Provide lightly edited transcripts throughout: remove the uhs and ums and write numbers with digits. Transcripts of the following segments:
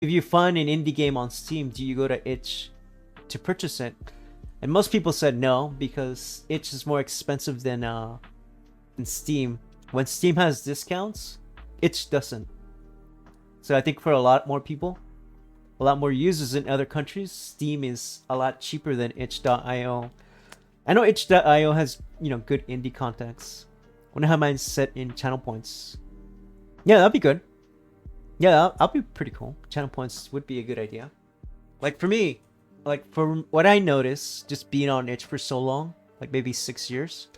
if you find an indie game on Steam, do you go to itch to purchase it? And most people said no, because itch is more expensive than Steam. When Steam has discounts, itch doesn't. So I think for a lot more people, a lot more users in other countries, Steam is a lot cheaper than itch.io. I know itch.io has, good indie contents. Wonder how mine set in channel points. Yeah, that'd be good. Yeah, that'll be pretty cool. Channel points would be a good idea. Like for me, like for what I noticed, just being on itch for so long, like maybe 6 years,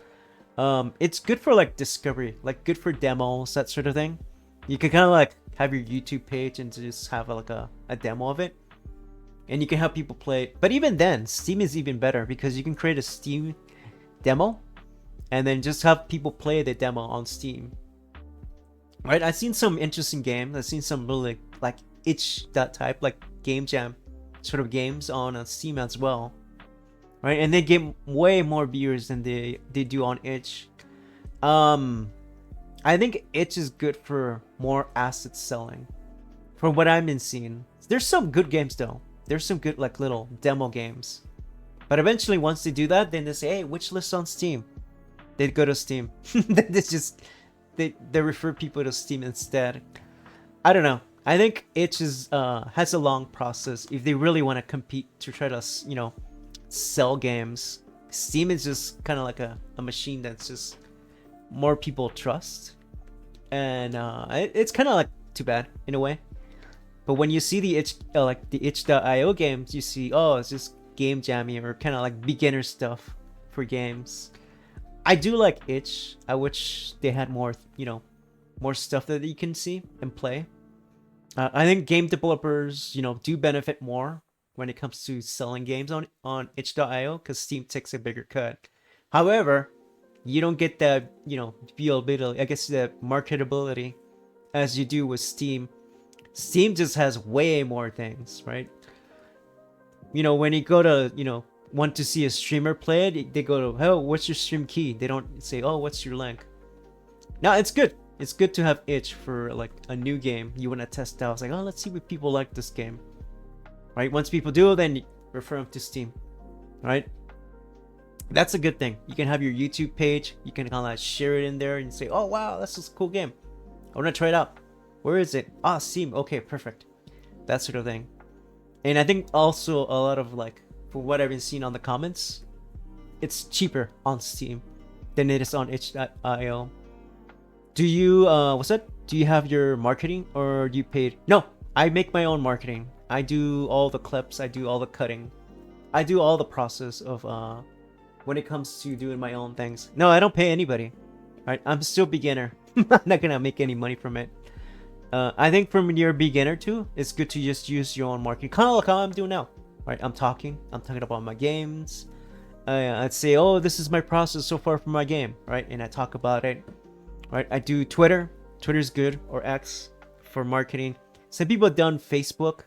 it's good for like discovery, like good for demos, that sort of thing. You can kind of like have your YouTube page and just have like a demo of it, and you can have people play it. But even then, Steam is even better, because you can create a Steam demo and then just have people play the demo on Steam. Right? I've seen some interesting games. I've seen some really like itch that type, like game jam sort of games on Steam as well. Right? And they get way more viewers than they do on itch. I think itch is good for more asset selling. From what I've been seeing, there's some good games though. There's some good like little demo games. But eventually, once they do that, then they say, "Hey, which list on Steam?" They go to Steam. They just they refer people to Steam instead. I don't know. I think itch is has a long process if they really want to compete to try to sell games. Steam is just kind of like a machine that's just more people trust, and it's kind of like too bad in a way. But when you see the itch like the itch.io games, you see, oh, it's just game jamming or kind of like beginner stuff for games. I do like itch. I wish they had more, more stuff that you can see and play. I think game developers, do benefit more when it comes to selling games on itch.io, because Steam takes a bigger cut. However, you don't get that, viewability, I guess the marketability, as you do with Steam. Steam just has way more things, right? When you go to, want to see a streamer play it, they go to, oh, what's your stream key? They don't say, oh, what's your link? Now, it's good. It's good to have itch for like a new game you want to test out. It's like, oh, let's see what people like this game. Right? Once people do, then you refer them to Steam. Right? That's a good thing. You can have your YouTube page. You can kind of like share it in there and say, oh, wow, that's a cool game. I want to try it out. Where is it? Ah, Steam. Okay, perfect. That sort of thing. And I think also a lot of like, for what I've been seeing on the comments, it's cheaper on Steam than it is on itch.io. Do you what's that? Do you have your marketing, or do you paid? No, I make my own marketing. I do all the clips, I do all the cutting. I do all the process of when it comes to doing my own things. No, I don't pay anybody. Right? I'm still beginner. I'm not gonna make any money from it. I think from when you're a beginner too, it's good to just use your own marketing, kind of like how I'm doing now. Right? I'm talking about my games. I'd say, oh, this is my process so far for my game, right? And I talk about it. Right? I do Twitter. Twitter's good, or X, for marketing. Some people have done Facebook.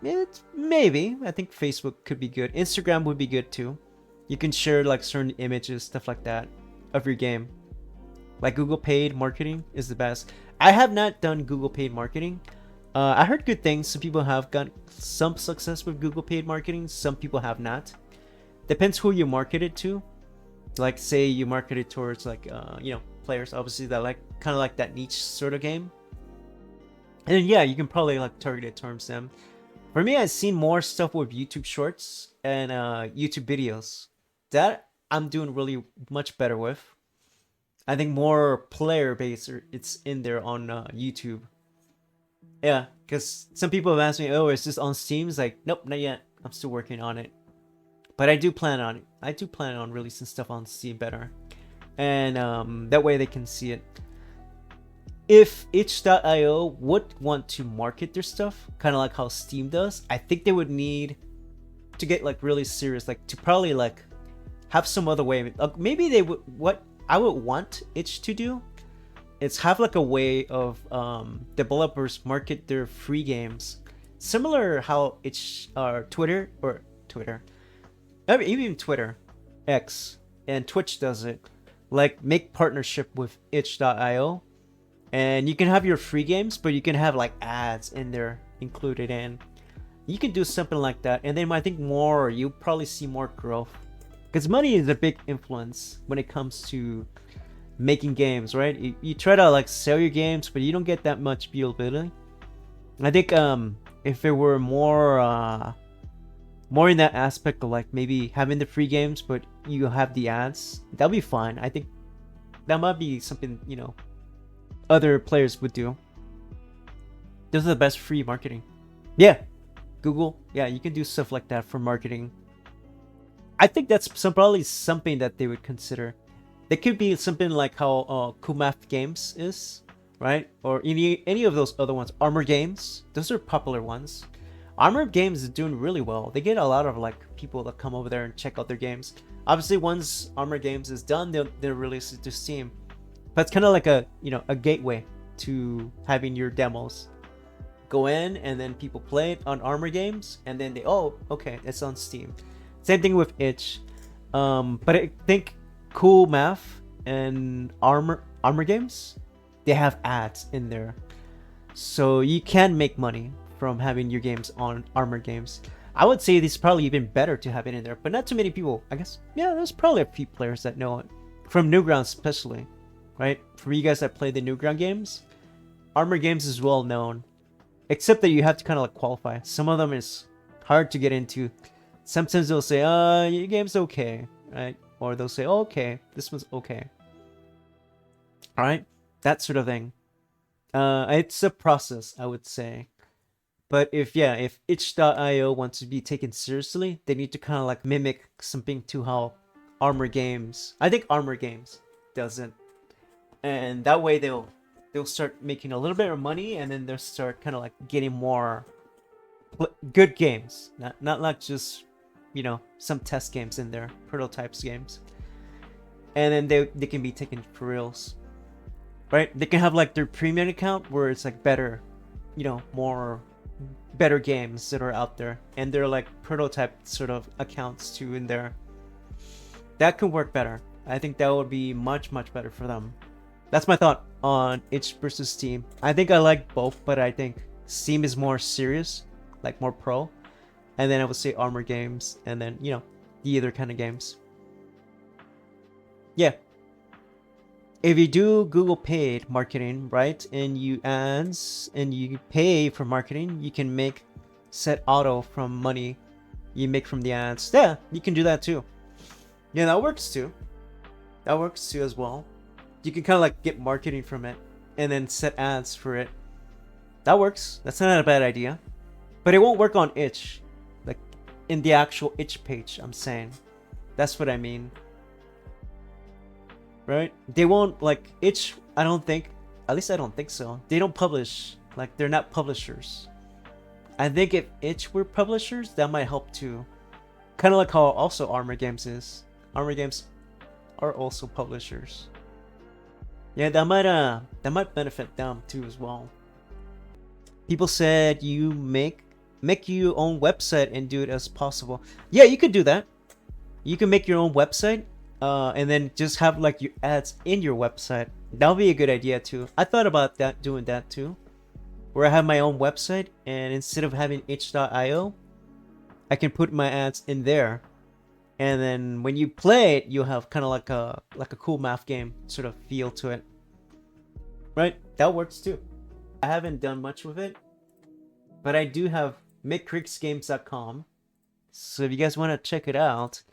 It's maybe. I think Facebook could be good. Instagram would be good too. You can share like certain images, stuff like that, of your game. Like Google paid marketing is the best. I have not done Google paid marketing. I heard good things. Some people have got some success with Google paid marketing. Some people have not. Depends who you market it to. Like, say you market it towards like players, obviously, that like kind of like that niche sort of game. And then, yeah, you can probably like target it towards them. For me, I've seen more stuff with YouTube Shorts and YouTube videos. That I'm doing really much better with. I think more player base, it's in there on YouTube. Yeah, because some people have asked me, oh, is this on Steam? It's like, nope, not yet. I'm still working on it. But I do plan on it. I do plan on releasing stuff on Steam better. And that way they can see it. If itch.io would want to market their stuff, kind of like how Steam does, I think they would need to get like really serious, like to probably like have some other way. Maybe they would, what I would want itch to do is have like a way of developers market their free games, similar how itch Twitter, I mean, even Twitter, X, and Twitch does it. Like, make partnership with itch.io, and you can have your free games, but you can have like ads in there, included in. You can do something like that, and then I think more you probably see more growth, because money is a big influence when it comes to making games, right? You try to like sell your games, but you don't get that much viewability. I think if it were more in that aspect of like maybe having the free games, but you have the ads, that'll be fine. I think that might be something, you know, other players would do. Those are the best free marketing. Yeah, Google. Yeah, you can do stuff like that for marketing. I think that's probably something that they would consider. It could be something like how Cool Math Games is, right? Or any of those other ones. Armor Games. Those are popular ones. Armor Games is doing really well. They get a lot of like people that come over there and check out their games. Obviously, once Armor Games is done, they'll release it to Steam. But it's kind of like a, you know, a gateway to having your demos. Go in and then people play it on Armor Games, and then they, oh, okay, it's on Steam. Same thing with Itch. But I think Cool Math and Armor Games, they have ads in there, so you can make money from having your games on Armor Games. I would say this is probably even better to have it in there, but not too many people, I guess. Yeah, there's probably a few players that know it, from Newgrounds especially, right? For you guys that play the Newground games, Armor Games is well known, except that you have to kind of like qualify. Some of them is hard to get into. Sometimes they'll say, your game's okay, right? Or they'll say, oh, okay, this one's okay. All right, that sort of thing. It's a process, I would say. But if itch.io wants to be taken seriously, they need to kind of like mimic something to how Armor Games, I think Armor Games does it. And that way they'll start making a little bit of money, and then they'll start kind of like getting more good games. Not just, you know, some test games in there, prototypes games. And then they can be taken for reals. Right? They can have like their premium account where it's like better, you know, more better games that are out there, and they're like prototype sort of accounts too in there. That can work better. I think that would be much better for them. That's my thought on Itch versus Steam. I think I like both, but I think Steam is more serious, like more pro, and then I would say Armor Games, and then, you know, the other kind of games. Yeah, if you do Google paid marketing, right, and you ads and you pay for marketing, you can make set auto from money you make from the ads. Yeah, you can do that too. Yeah, that works too. That works too as well. You can kind of like get marketing from it and then set ads for it. That works. That's not a bad idea. But it won't work on Itch, like in the actual Itch page, I'm saying. That's what I mean. Right? They won't, like, Itch, I don't think, at least I don't think so. They don't publish, like, they're not publishers. I think if Itch were publishers, that might help too. Kind of like how also Armor Games is. Armor Games are also publishers. Yeah, that might benefit them too as well. People said you make your own website and do it as possible. Yeah, you could do that. You can make your own website. And then just have like your ads in your website. That'll be a good idea too. I thought about doing that too, where I have my own website, and instead of having itch.io, I can put my ads in there, and then when you play it, you'll have kind of like a Cool Math game sort of feel to it. Right? That works too. I haven't done much with it, but I do have McCreeksGames.com. So if you guys want to check it out,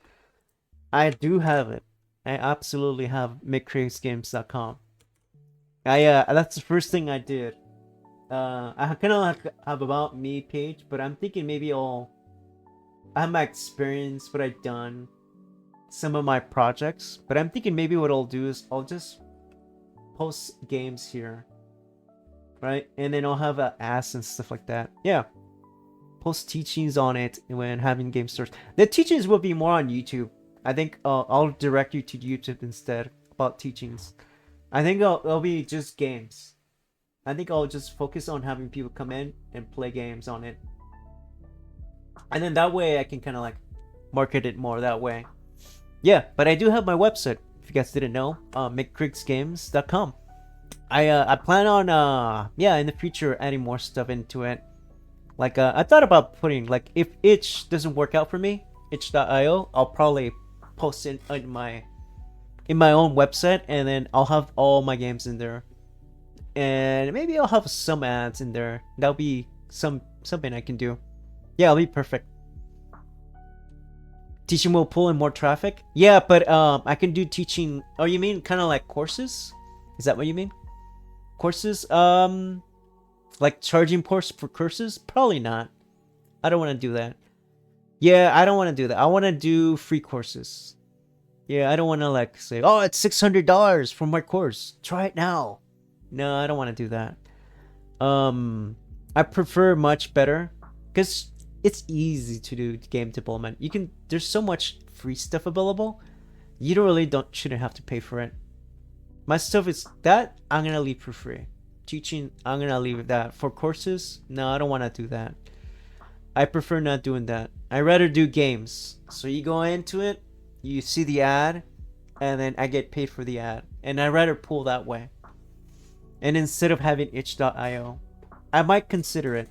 I do have it. I absolutely have McCreeksGames.com. That's the first thing I did. I kind of like have About Me page, but I'm thinking maybe I have my experience, what I've done, some of my projects, but I'm thinking maybe what I'll do is I'll just post games here, right? And then I'll have ads and stuff like that. Yeah. Post teachings on it when having game stores. The teachings will be more on YouTube. I think I'll direct you to YouTube instead about teachings. I think it'll be just games. I think I'll just focus on having people come in and play games on it. And then that way I can kind of like market it more that way. Yeah, but I do have my website. If you guys didn't know, McCreeksGames.com. I plan on in the future adding more stuff into it. Like I thought about putting like if itch doesn't work out for me, itch.io, I'll probably post it on my own website, and then I'll have all my games in there, and maybe I'll have some ads in there. That'll be something I can do. Yeah, it'll be perfect. Teaching will pull in more traffic. Yeah, but I can do teaching. Oh, you mean kind of like courses? Is that what you mean? Courses? Like charging for courses? Probably not. I don't want to do that. Yeah, I don't want to do that. I want to do free courses. Yeah, I don't want to like say, oh, it's $600 for my course. Try it now. No, I don't want to do that. I prefer much better because it's easy to do game development. There's so much free stuff available. You shouldn't have to pay for it. My stuff is that I'm gonna leave for free. Teaching, I'm gonna leave that. For courses, no, I don't want to do that. I prefer not doing that. I rather do games. So you go into it, you see the ad, and then I get paid for the ad. And I rather pull that way. And instead of having itch.io, I might consider it.